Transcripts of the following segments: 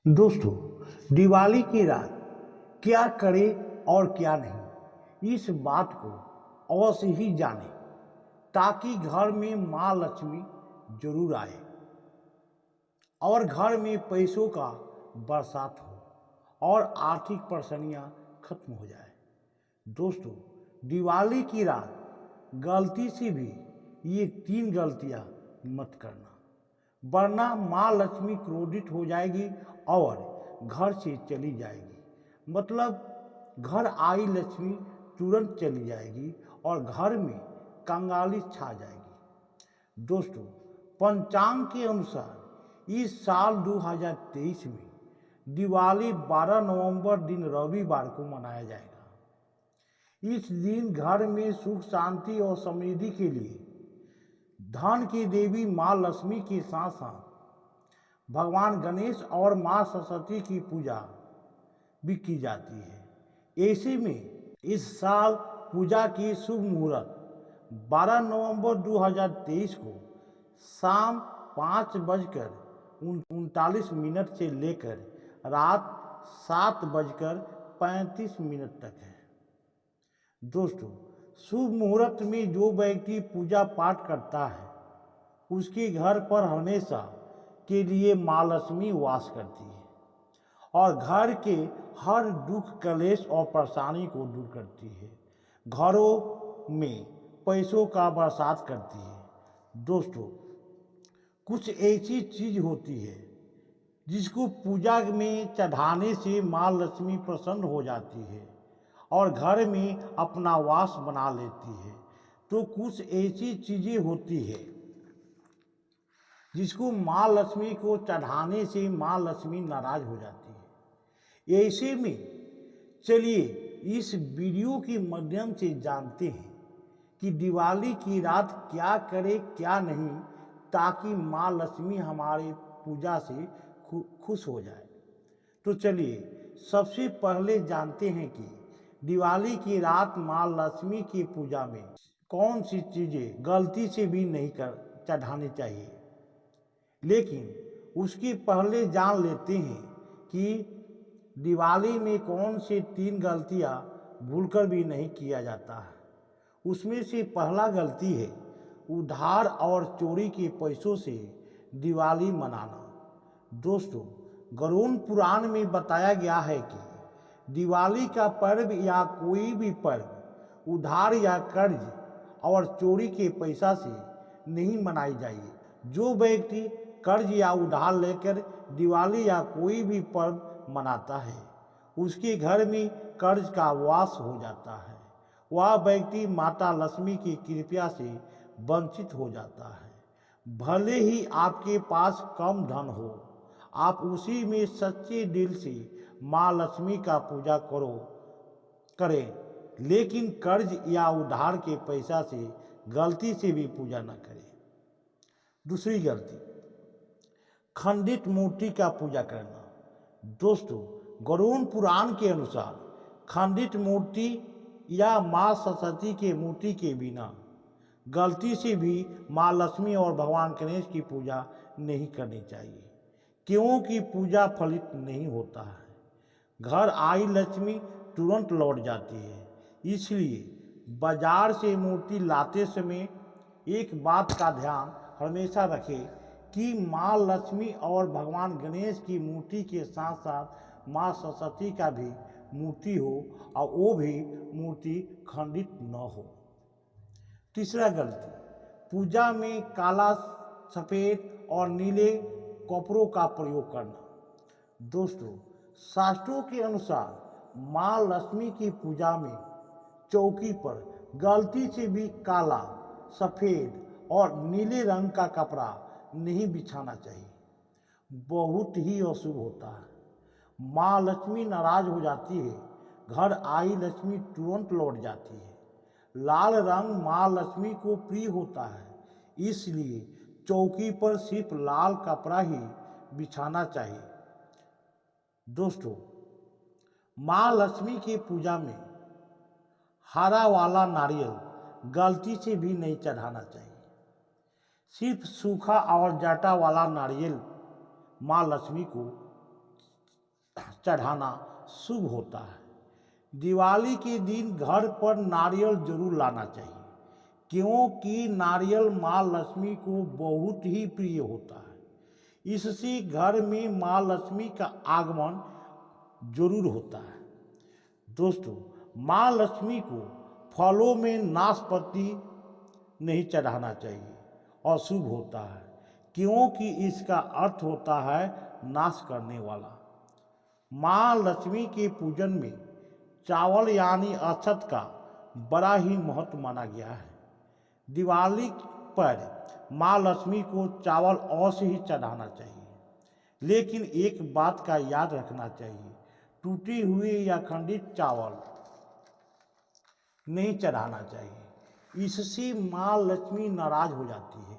दोस्तों, दिवाली की रात क्या करें और क्या नहीं, इस बात को अवश्य ही जानें ताकि घर में माँ लक्ष्मी जरूर आए और घर में पैसों का बरसात हो और आर्थिक परेशानियां खत्म हो जाए। दोस्तों, दिवाली की रात गलती से भी ये 3 गलतियां मत करना, वरना माँ लक्ष्मी क्रोधित हो जाएगी और घर से चली जाएगी। मतलब घर आई लक्ष्मी तुरंत चली जाएगी और घर में कंगाली छा जाएगी। दोस्तों, पंचांग के अनुसार इस साल 2023 में दिवाली 12 नवंबर दिन रविवार को मनाया जाएगा। इस दिन घर में सुख शांति और समृद्धि के लिए धन की देवी माँ लक्ष्मी के साथ साथ भगवान गणेश और माँ सरस्वती की पूजा भी की जाती है। ऐसे में इस साल पूजा की शुभ मुहूर्त 12 नवंबर 2023 को शाम 5:39 से लेकर रात 7:35 तक है। दोस्तों, शुभ मुहूर्त में जो व्यक्ति पूजा पाठ करता है उसके घर पर हमेशा के लिए माँ लक्ष्मी वास करती है और घर के हर दुख कलेश और परेशानी को दूर करती है, घरों में पैसों का बरसात करती है। दोस्तों, कुछ ऐसी चीज होती है जिसको पूजा में चढ़ाने से माँ लक्ष्मी प्रसन्न हो जाती है और घर में अपना वास बना लेती है। तो कुछ ऐसी चीजें होती है जिसको माँ लक्ष्मी को चढ़ाने से माँ लक्ष्मी नाराज हो जाती है। ऐसे में चलिए इस वीडियो के माध्यम से जानते हैं कि दिवाली की रात क्या करें क्या नहीं, ताकि माँ लक्ष्मी हमारे पूजा से खुश हो जाए। तो चलिए सबसे पहले जानते हैं कि दिवाली की रात माँ लक्ष्मी की पूजा में कौन सी चीज़ें गलती से भी नहीं चढ़ानी चाहिए। लेकिन उसके पहले जान लेते हैं कि दिवाली में कौन सी 3 गलतियां भूलकर भी नहीं किया जाता है। उसमें से पहला गलती है उधार और चोरी के पैसों से दिवाली मनाना। दोस्तों, गरुड़ पुराण में बताया गया है कि दिवाली का पर्व या कोई भी पर्व उधार या कर्ज और चोरी के पैसा से नहीं मनाई जाइए। जो व्यक्ति कर्ज या उधार लेकर दिवाली या कोई भी पर्व मनाता है उसके घर में कर्ज का वास हो जाता है। वह व्यक्ति माता लक्ष्मी की कृपा से वंचित हो जाता है। भले ही आपके पास कम धन हो, आप उसी में सच्चे दिल से माँ लक्ष्मी का पूजा करें, लेकिन कर्ज या उधार के पैसा से गलती से भी पूजा न करें। दूसरी गलती, खंडित मूर्ति का पूजा करना। दोस्तों, गरुड़ पुराण के अनुसार खंडित मूर्ति या माँ सरस्वती के मूर्ति के बिना गलती से भी माँ लक्ष्मी और भगवान गणेश की पूजा नहीं करनी चाहिए, क्योंकि पूजा फलित नहीं होता है। घर आई लक्ष्मी तुरंत लौट जाती है। इसलिए बाजार से मूर्ति लाते समय एक बात का ध्यान हमेशा रखें कि माँ लक्ष्मी और भगवान गणेश की मूर्ति के साथ साथ माँ सरस्वती का भी मूर्ति हो और वो भी मूर्ति खंडित न हो। तीसरा गलती, पूजा में काला, सफ़ेद और नीले कपड़ों का प्रयोग करना। दोस्तों, शास्त्रों के अनुसार माँ लक्ष्मी की पूजा में चौकी पर गलती से भी काला, सफ़ेद और नीले रंग का कपड़ा नहीं बिछाना चाहिए, बहुत ही अशुभ होता है। माँ लक्ष्मी नाराज हो जाती है, घर आई लक्ष्मी तुरंत लौट जाती है। लाल रंग माँ लक्ष्मी को प्रिय होता है, इसलिए चौकी पर सिर्फ लाल कपड़ा ही बिछाना चाहिए। दोस्तों, माँ लक्ष्मी की पूजा में हरा वाला नारियल गलती से भी नहीं चढ़ाना चाहिए। सिर्फ सूखा और जाटा वाला नारियल माँ लक्ष्मी को चढ़ाना शुभ होता है। दिवाली के दिन घर पर नारियल जरूर लाना चाहिए, क्योंकि नारियल माँ लक्ष्मी को बहुत ही प्रिय होता है। इससे घर में माँ लक्ष्मी का आगमन जरूर होता है। दोस्तों, माँ लक्ष्मी को फलों में नाशपाती नहीं चढ़ाना चाहिए, अशुभ होता है, क्योंकि इसका अर्थ होता है नाश करने वाला। माँ लक्ष्मी के पूजन में चावल यानी अक्षत का बड़ा ही महत्व माना गया है। दिवाली पर माँ लक्ष्मी को चावल अवश्य ही चढ़ाना चाहिए, लेकिन एक बात का याद रखना चाहिए, टूटे हुए या खंडित चावल नहीं चढ़ाना चाहिए। इससे माँ लक्ष्मी नाराज हो जाती है।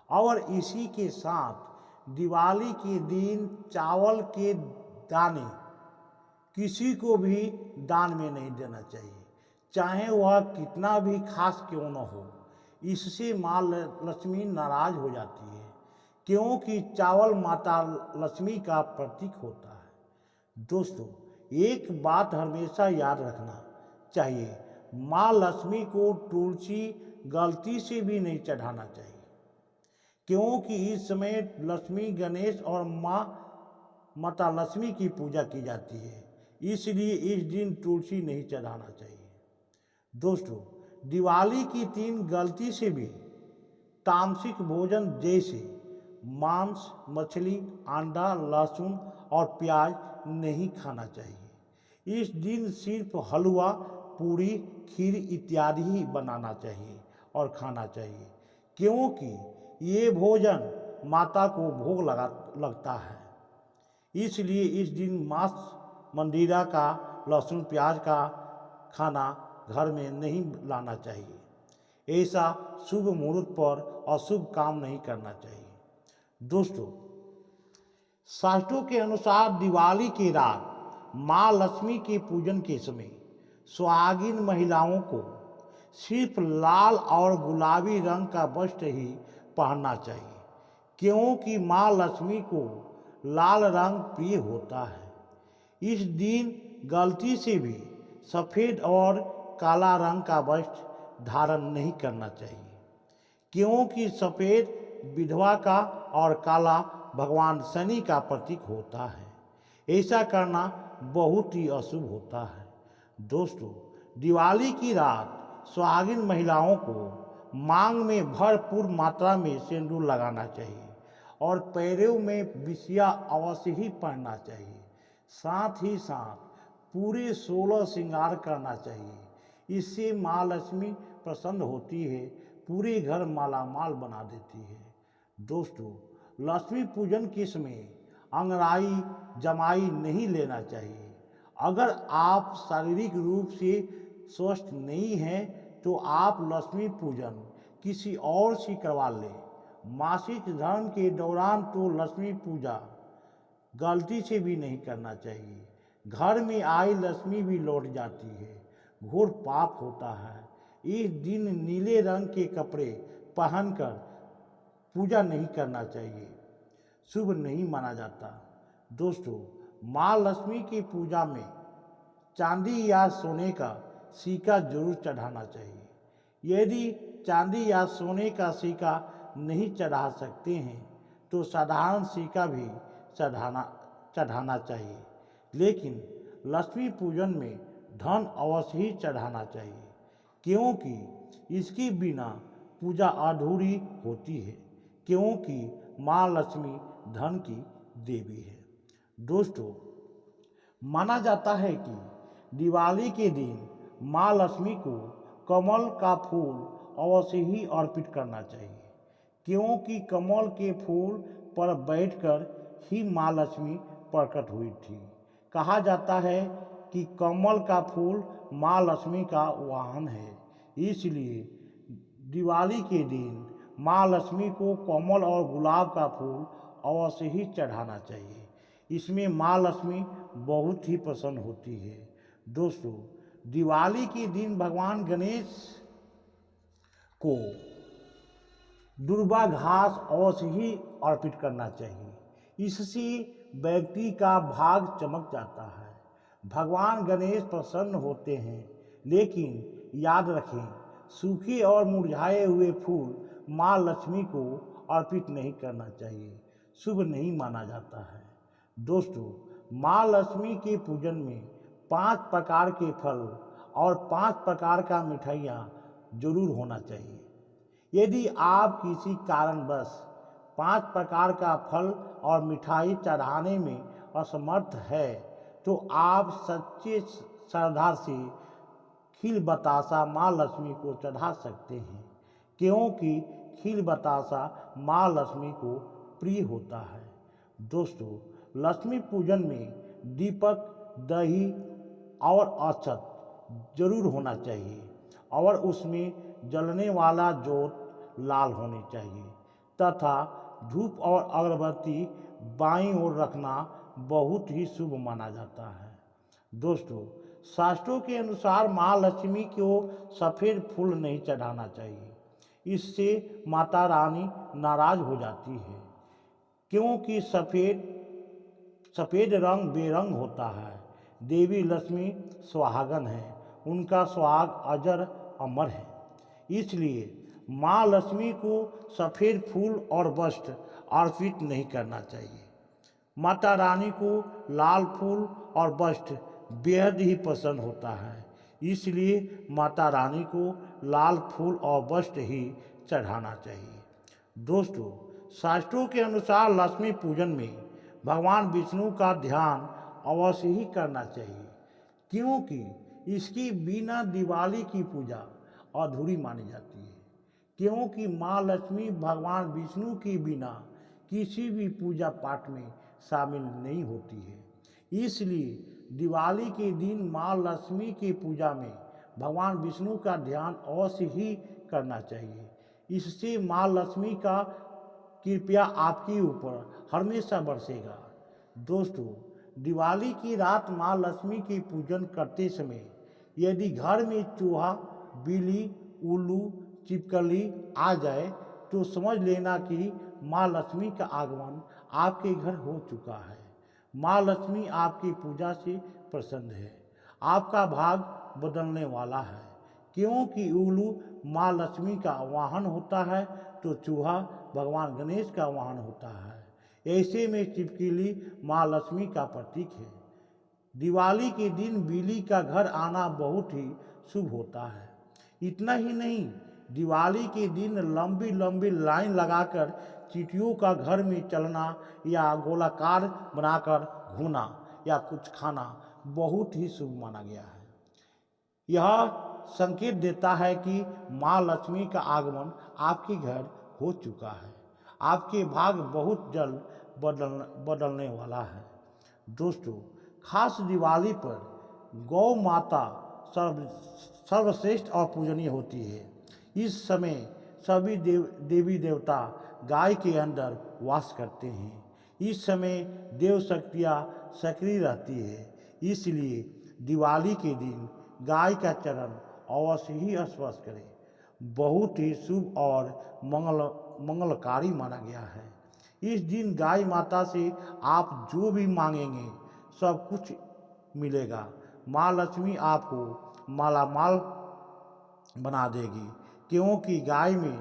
और इसी के साथ दिवाली के दिन चावल के दाने किसी को भी दान में नहीं देना चाहिए, चाहे वह कितना भी खास क्यों न हो। इससे माँ लक्ष्मी नाराज हो जाती है, क्योंकि चावल माता लक्ष्मी का प्रतीक होता है। दोस्तों, एक बात हमेशा याद रखना चाहिए, माँ लक्ष्मी को तुलसी गलती से भी नहीं चढ़ाना चाहिए, क्योंकि इस समय लक्ष्मी, गणेश और माता लक्ष्मी की पूजा की जाती है, इसलिए इस दिन तुलसी नहीं चढ़ाना चाहिए। दोस्तों, दिवाली की दिन गलती से भी तामसिक भोजन जैसे मांस, मछली, अंडा, लहसुन और प्याज नहीं खाना चाहिए। इस दिन सिर्फ हलवा, पूरी, खीर इत्यादि ही बनाना चाहिए और खाना चाहिए, क्योंकि ये भोजन माता को भोग लगता है। इसलिए इस दिन मांस, मंदिरा का, लहसुन, प्याज का खाना घर में नहीं लाना चाहिए। ऐसा शुभ मुहूर्त पर अशुभ काम नहीं करना चाहिए। दोस्तों, शास्त्रों के अनुसार दिवाली की रात माँ लक्ष्मी के पूजन के समय सुहागिन महिलाओं को सिर्फ लाल और गुलाबी रंग का वस्त्र ही पहनना चाहिए, क्योंकि माँ लक्ष्मी को लाल रंग प्रिय होता है। इस दिन गलती से भी सफ़ेद और काला रंग का वस्त्र धारण नहीं करना चाहिए, क्योंकि सफ़ेद विधवा का और काला भगवान शनि का प्रतीक होता है। ऐसा करना बहुत ही अशुभ होता है। दोस्तों, दिवाली की रात सुहागिन महिलाओं को मांग में भरपूर मात्रा में सिंदूर लगाना चाहिए और पैरों में बिछिया अवश्य ही पहनना चाहिए। साथ ही साथ पूरे 16 श्रृंगार करना चाहिए। इससे माँ लक्ष्मी प्रसन्न होती है, पूरे घर मालामाल बना देती है। दोस्तों, लक्ष्मी पूजन के समय अंगड़ाई, जमाई नहीं लेना चाहिए। अगर आप शारीरिक रूप से स्वस्थ नहीं हैं तो आप लक्ष्मी पूजन किसी और से करवा लें। मासिक धर्म के दौरान तो लक्ष्मी पूजा गलती से भी नहीं करना चाहिए। घर में आई लक्ष्मी भी लौट जाती है, घोर पाप होता है। इस दिन नीले रंग के कपड़े पहनकर पूजा नहीं करना चाहिए, शुभ नहीं माना जाता। दोस्तों, माँ लक्ष्मी की पूजा में चांदी या सोने का सिक्का जरूर चढ़ाना चाहिए। यदि चांदी या सोने का सिक्का नहीं चढ़ा सकते हैं तो साधारण सिक्का भी चढ़ाना चाहिए, लेकिन लक्ष्मी पूजन में धन अवश्य ही चढ़ाना चाहिए, क्योंकि इसके बिना पूजा अधूरी होती है, क्योंकि माँ लक्ष्मी धन की देवी है। दोस्तों, माना जाता है कि दिवाली के दिन माँ लक्ष्मी को कमल का फूल अवश्य ही अर्पित करना चाहिए, क्योंकि कमल के फूल पर बैठकर ही माँ लक्ष्मी प्रकट हुई थी। कहा जाता है कि कमल का फूल माँ लक्ष्मी का वाहन है, इसलिए दिवाली के दिन माँ लक्ष्मी को कमल और गुलाब का फूल अवश्य ही चढ़ाना चाहिए। इसमें माँ लक्ष्मी बहुत ही प्रसन्न होती है। दोस्तों, दिवाली के दिन भगवान गणेश को दुर्वा घास अवश्य ही अर्पित करना चाहिए। इससे व्यक्ति का भाग चमक जाता है। भगवान गणेश प्रसन्न होते हैं, लेकिन याद रखें, सूखे और मुरझाए हुए फूल माँ लक्ष्मी को अर्पित नहीं करना चाहिए, शुभ नहीं माना जाता है। दोस्तों, माँ लक्ष्मी के पूजन में 5 प्रकार के फल और 5 प्रकार का मिठाइयाँ जरूर होना चाहिए। यदि आप किसी कारणवश 5 प्रकार का फल और मिठाई चढ़ाने में असमर्थ है, तो आप सच्चे श्रद्धा से खीर बतासा माँ लक्ष्मी को चढ़ा सकते हैं, क्योंकि खीर बतासा माँ लक्ष्मी को प्रिय होता है। दोस्तों, लक्ष्मी पूजन में दीपक, दही और अक्षत जरूर होना चाहिए और उसमें जलने वाला जोत लाल होनी चाहिए तथा धूप और अगरबत्ती बाईं ओर रखना बहुत ही शुभ माना जाता है। दोस्तों, शास्त्रों के अनुसार माँ लक्ष्मी को सफ़ेद फूल नहीं चढ़ाना चाहिए, इससे माता रानी नाराज हो जाती है, क्योंकि सफ़ेद रंग बेरंग होता है। देवी लक्ष्मी सुहागन है, उनका सुहाग अजर अमर है, इसलिए माँ लक्ष्मी को सफ़ेद फूल और वस्त्र अर्पित नहीं करना चाहिए। माता रानी को लाल फूल और वस्त्र बेहद ही पसंद होता है, इसलिए माता रानी को लाल फूल और वस्त्र ही चढ़ाना चाहिए। दोस्तों, शास्त्रों के अनुसार लक्ष्मी पूजन में भगवान विष्णु का ध्यान अवश्य ही करना चाहिए, क्योंकि इसकी बिना दिवाली की पूजा अधूरी मानी जाती है। क्योंकि माँ लक्ष्मी भगवान विष्णु के बिना किसी भी पूजा पाठ में शामिल नहीं होती है, इसलिए दिवाली के दिन माँ लक्ष्मी की पूजा में भगवान विष्णु का ध्यान अवश्य ही करना चाहिए। इससे माँ लक्ष्मी का कृपया आपके ऊपर हमेशा बरसेगा। दोस्तों, दिवाली की रात माँ लक्ष्मी की पूजन करते समय यदि घर में चूहा, बिल्ली, उल्लू, छिपकली आ जाए तो समझ लेना कि माँ लक्ष्मी का आगमन आपके घर हो चुका है। माँ लक्ष्मी आपकी पूजा से प्रसन्न है, आपका भाग बदलने वाला है। क्योंकि उल्लू माँ लक्ष्मी का वाहन होता है तो चूहा भगवान गणेश का वाहन होता है। ऐसे में छिपकली माँ लक्ष्मी का प्रतीक है। दिवाली के दिन बिल्ली का घर आना बहुत ही शुभ होता है। इतना ही नहीं, दिवाली के दिन लंबी लंबी लाइन लगाकर चींटियों का घर में चलना या गोलाकार बनाकर घूमना या कुछ खाना बहुत ही शुभ माना गया है। यह संकेत देता है कि माँ लक्ष्मी का आगमन आपके घर हो चुका है, आपके भाग बहुत जल्द बदलने वाला है। दोस्तों, खास दिवाली पर गौ माता सर्वश्रेष्ठ और पूजनीय होती है। इस समय सभी देवी देवता गाय के अंदर वास करते हैं। इस समय देव शक्तियाँ सक्रिय रहती है, इसलिए दिवाली के दिन गाय का चरण अवश्य ही स्पर्श करें। बहुत ही शुभ और मंगलकारी माना गया है। इस दिन गाय माता से आप जो भी मांगेंगे सब कुछ मिलेगा। माँ लक्ष्मी आपको मालामाल बना देगी, क्योंकि गाय में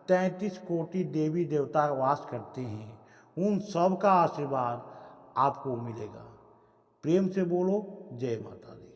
33 कोटि देवी देवता वास करते हैं। उन सब का आशीर्वाद आपको मिलेगा। प्रेम से बोलो जय माता दी।